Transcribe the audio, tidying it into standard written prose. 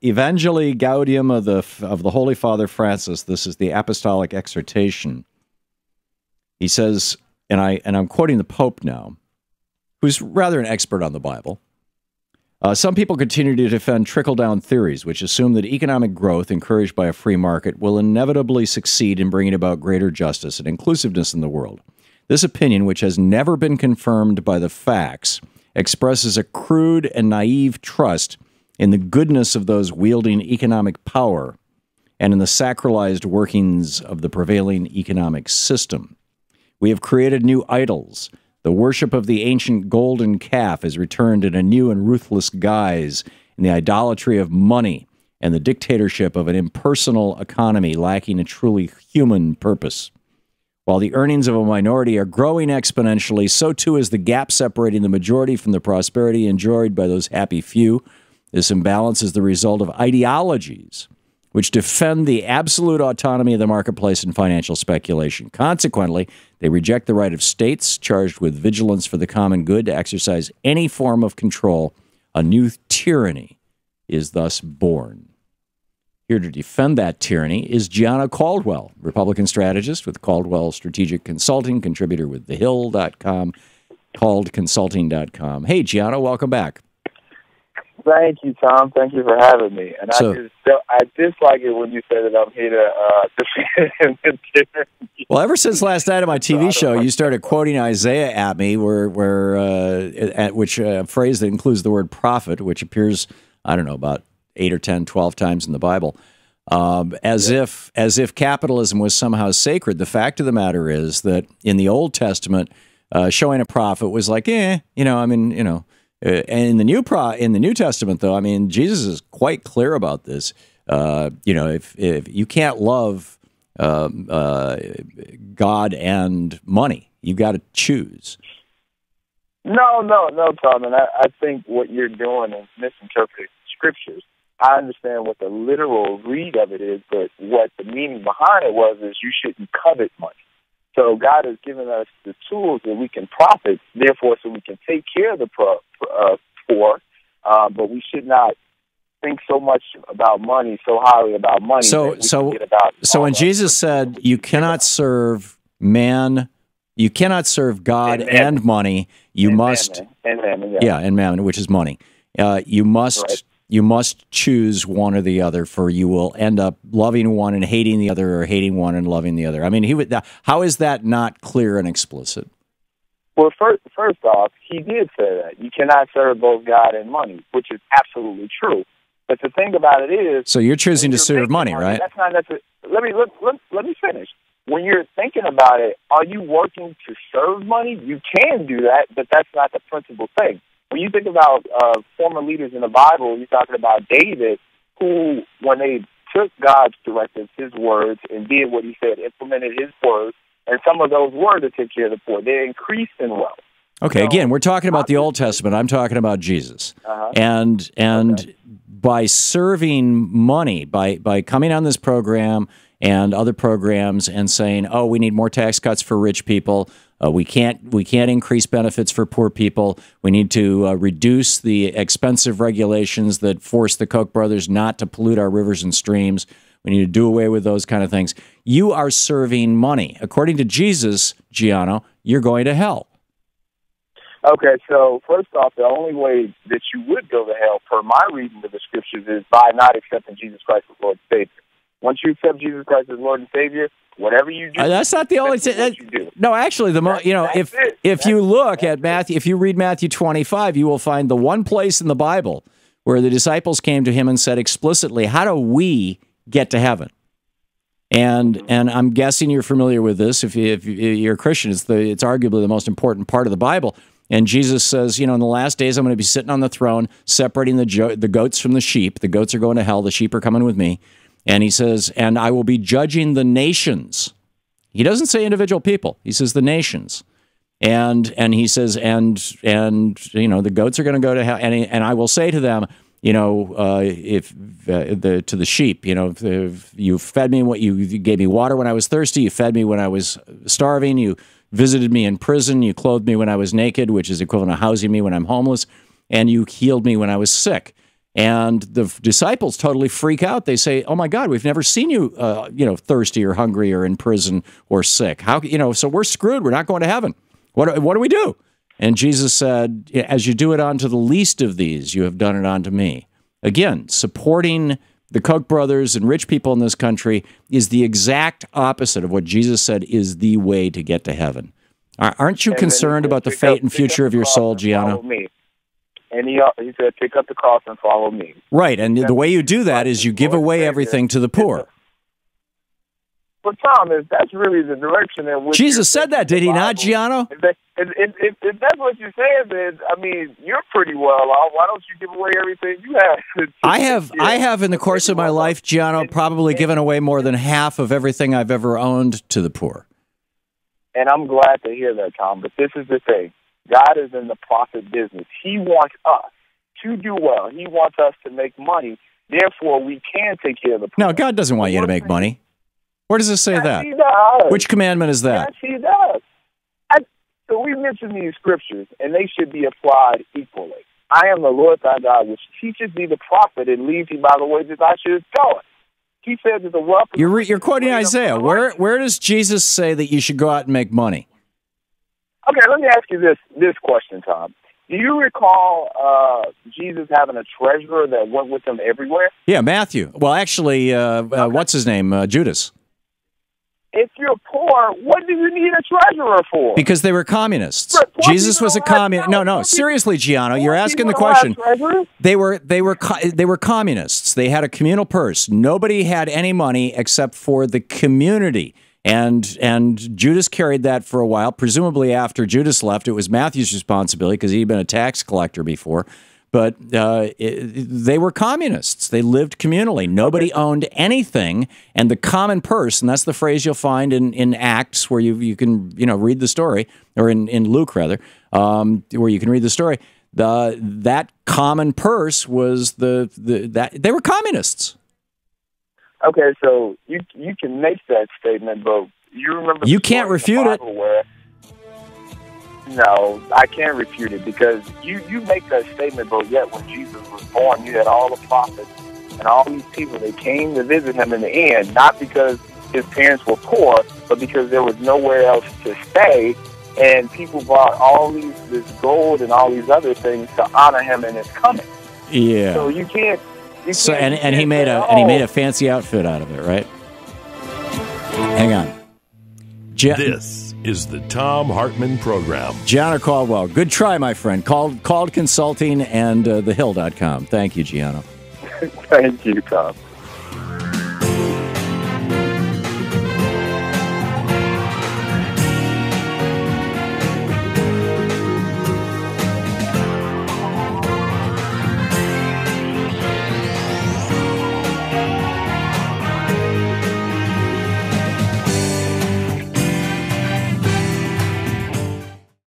Evangelii Gaudium of the Holy Father Francis. This is the Apostolic Exhortation. He says, and I'm quoting the Pope now, who's rather an expert on the Bible. Some people continue to defend trickle-down theories, which assume that economic growth encouraged by a free market will inevitably succeed in bringing about greater justice and inclusiveness in the world. This opinion, which has never been confirmed by the facts, expresses a crude and naive trust in the goodness of those wielding economic power and in the sacralized workings of the prevailing economic system. We have created new idols. The worship of the ancient golden calf is returned in a new and ruthless guise in the idolatry of money and the dictatorship of an impersonal economy lacking a truly human purpose. While the earnings of a minority are growing exponentially, so too is the gap separating the majority from the prosperity enjoyed by those happy few. This imbalance is the result of ideologies which defend the absolute autonomy of the marketplace and financial speculation. Consequently, they reject the right of states charged with vigilance for the common good to exercise any form of control. A new tyranny is thus born. Here to defend that tyranny is Gianna Caldwell, Republican strategist with Caldwell Strategic Consulting, contributor with TheHill.com, calledconsulting.com. Hey, Gianna, welcome back. Thank you, Tom. Thank you for having me. And I dislike it when you say that I'm here to defend the tyranny. Well, ever since last night on my TV show, you started quoting Isaiah at me, which a phrase that includes the word prophet, which appears, I don't know, about 8 or 10, 12 times in the Bible, as if capitalism was somehow sacred. The fact of the matter is that in the Old Testament, showing a prophet was like, and in the New Testament, though, I mean, Jesus is quite clear about this. If you can't love God and money, you've got to choose. No, Tom. And I think what you're doing is misinterpreting scriptures. I understand what the literal read of it is, but what the meaning behind it is you shouldn't covet money. So God has given us the tools that we can profit, therefore, so we can take care of the poor, but we should not think so much about money, so highly about money. So when Jesus said you cannot serve man, you cannot serve God and money, you must, and mammon, which is money. You must choose one or the other, for you will end up loving one and hating the other, or hating one and loving the other. I mean, how is that not clear and explicit? Well, first off, he did say that. You cannot serve both God and money, which is absolutely true. But the thing about it is... So you're choosing to serve money, right? That's not necessarily... Let me finish. When you're thinking about it, are you working to serve money? You can do that, but that's not the principal thing. When you think about former leaders in the Bible, you're talking about David, who, when they took God's directives, his words, and did what he said, implemented his words, and some of those were to take care of the poor, they increased in wealth. Okay, again, we're talking about the Old Testament. I'm talking about Jesus. And by serving money, by coming on this program and other programs and saying, oh, we need more tax cuts for rich people, we can't increase benefits for poor people. We need to reduce the expensive regulations that force the Koch brothers not to pollute our rivers and streams. We need to do away with those kind of things. You are serving money. According to Jesus, Gianno, you're going to hell. Okay, so first off, the only way that you would go to hell, per my reading of the scriptures, is by not accepting Jesus Christ as Lord and Savior. Once you accept Jesus Christ as Lord and Savior, whatever you do, that's not the only thing. No, actually, if you look at Matthew, if you read Matthew 25, you will find the one place in the Bible where the disciples came to him and said explicitly, "How do we get to heaven?" And I'm guessing you're familiar with this. If you're a Christian, it's arguably the most important part of the Bible. And Jesus says, in the last days, I'm going to be sitting on the throne, separating the goats from the sheep. The goats are going to hell. The sheep are coming with me. And he says, and I will be judging the nations. He doesn't say individual people. He says the nations. And he says, and the goats are going to go to hell. And I will say to them, to the sheep, if you fed me you gave me water when I was thirsty, you fed me when I was starving, you visited me in prison, you clothed me when I was naked, which is equivalent to housing me when I'm homeless. and you healed me when I was sick. And the disciples totally freak out. They say, "Oh my God, we've never seen you, thirsty or hungry or in prison or sick. How, so we're screwed. We're not going to heaven. What do we do?" And Jesus said, "As you do it unto the least of these, you have done it unto me." Again, supporting the Koch brothers and rich people in this country is the exact opposite of what Jesus said is the way to get to heaven. Aren't you concerned about the fate and future of your soul, Gianno? And he said, "Pick up the cross and follow me." Right, and the way you do that is you give away everything to the poor. But Tom, that's really the direction in which Jesus said that, did he not, Gianno? If that's what you're saying, then I mean, you're pretty well off. Why don't you give away everything you have? I have in the course of my life, Gianno, probably given away more than half of everything I've ever owned to the poor. And I'm glad to hear that, Tom. But this is the thing: God is in the profit business. He wants us to do well. He wants us to make money. Therefore, we can take care of the poor. No, God doesn't want you to make money. Where does it say that? He does. Which commandment is that? Yes, he does. So we mention these scriptures, and they should be applied equally. "I am the Lord thy God, which teaches thee the prophet and leads thee by the way that thou shouldst go." He said that the wealth... You're quoting Isaiah. Where does Jesus say that you should go out and make money? Okay, let me ask you this question, Tom. Do you recall Jesus having a treasurer that went with him everywhere? Yeah, Matthew. Well, actually, what's his name? Judas. If you're poor, what do you need a treasurer for? Because they were communists. Jesus was a communist. No, seriously, Gianno, you're asking the question. They were communists. They had a communal purse. Nobody had any money except for the community. And Judas carried that for a while. Presumably after Judas left, it was Matthew's responsibility because he'd been a tax collector before. But they were communists. They lived communally. Nobody owned anything. And the common purse, and that's the phrase you'll find in Acts, where you can read the story, or in Luke rather, where you can read the story. That common purse was that they were communists. Okay, so you can make that statement, but you remember you can't refute it. No, I can't refute it because you make that statement, but yet when Jesus was born, you had all the prophets and all these people that came to visit him in the end, not because his parents were poor, but because there was nowhere else to stay, and people brought all this gold and all these other things to honor him in his coming. Yeah. So you can't. And he made a fancy outfit out of it, right? Hang on. This is the Thom Hartmann Program. Gianno Caldwell. Good try, my friend. Called Consulting and thehill.com. Thank you, Gianno. Thank you, Tom.